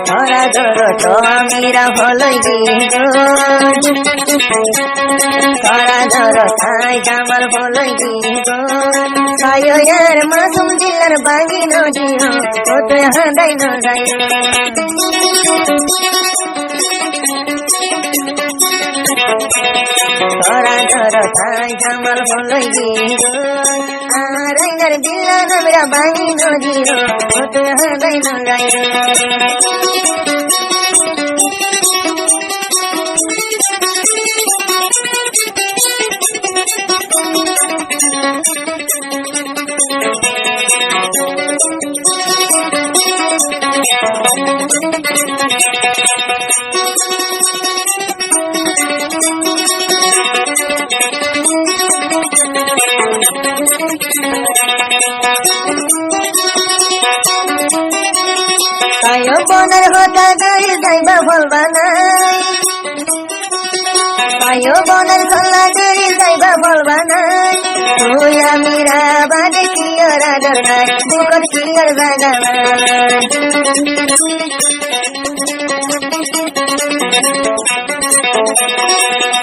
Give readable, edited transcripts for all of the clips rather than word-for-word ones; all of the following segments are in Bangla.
ধরা ধরো তো আমিরা হলই গো, ধরা ধরো তাই জামাল হলই গো, সায়র মাসুম জিল্লার বাগি নজিও ওতে হাদাই নজাই। ধরা ধরো তাই জামাল হলই গো, আর আইনার দিল্লা নামরা বাগি নজিও ওতে হাদাই নজাই। তাইও বনের হতা গাড়ি যাইবা বলবা নাই, তাইও বনের গলা গাড়ি যাইবা বলবা নাই, তুই আমিরা বাদে কি আর আদর নাই, দুকর কি আর জায়গা নাই।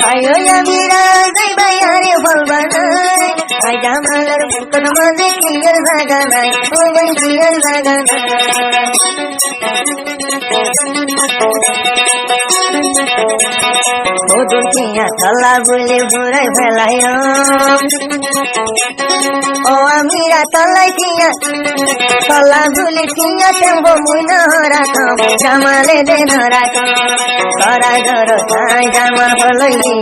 তাইও আমিরা যাইবা আরে বলবা নাই, তাই জামালের বুকর মাঝে কি আর জায়গা নাই, ওই কি আর জায়গা নাই। দুনিয়া তলা বলে ঘুরাই ফেলাই, ও আমিরা তলাই কিয়া তলা বলে কিয়া তেমব মুই নহরাক জামালে দে নরাক। ধরা ধরো তাই জামাল হলই গো,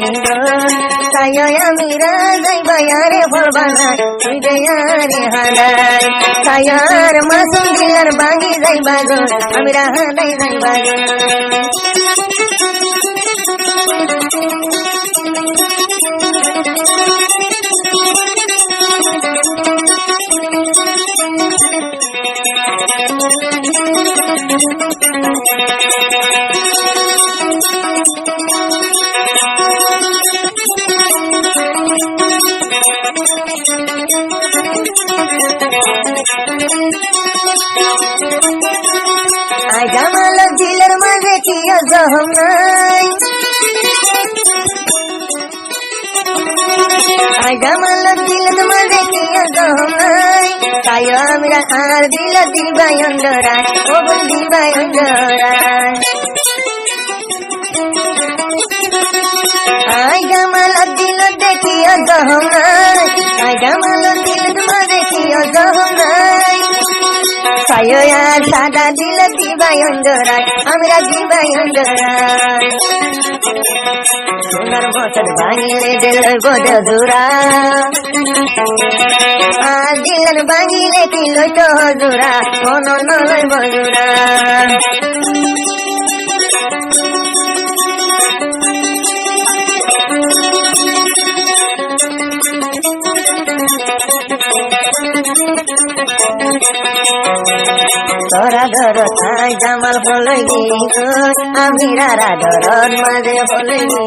তাই আমিরা যাইবা আরে বলবা না, তুই দে আরে হাদাই, তাই আর মাসুম জিল্লার বাগি যাইবা গো, আমিরা হাদাই যাইবা গো। আই জামাল দিলের মাঝে কি জহম নাই, আই জামাল দিলের মাঝে কি জহম নাই, তাই আমরা আর দিল দিবাই অন্দরায়, ও বল দিবাই অন্দরায়। আই জামাল দিল দেখিও জহম নাই, আই জামাল দিল মাঝে কি জহম নাই, তাই আর সাদা দিল দিবাই অন্দরায়, আমরা দিবাই অন্দরায়। সোনার বছর ভাঙিলে দিল বোধ জোড়া, আর দিলেন ভাঙিলে কি লইত হজুরা, মন নলয় বজুরা। ধরা ধরো তাই জামাল হলই গো, আমিরা রাধরর মাঝে হলই গো,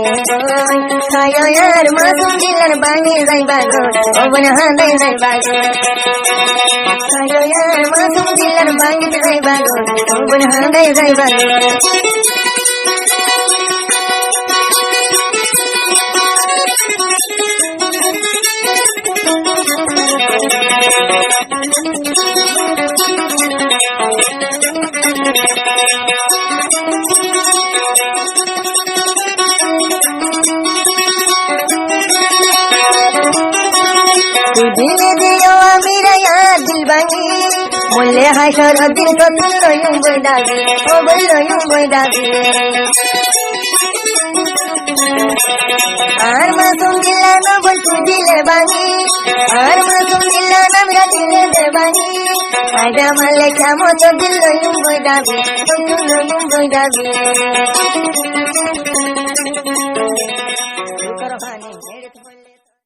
তাই আর মাসুম জিল্লার বাগি যাইবা গো, ও বন হাদাই যাইবা গো, তাই আর মাসুম জিল্লার বাগি যাইবা গো, ও বন হাদাই যাইবা গো। দিলে দিও আমিরা দিল ভাঙি, বললে হাসর দিন তো লইম বই ডাকি, ও বই লইম বই ডাকি। আর মাসুম জিল্লা না বল তুই দিলে ভাঙি, আর মাসুম জিল্লা নামরা দিলে দে ভাঙি, আই জামালে কেমন দিল লইম বই ডাকি, লইম বই ডাকি।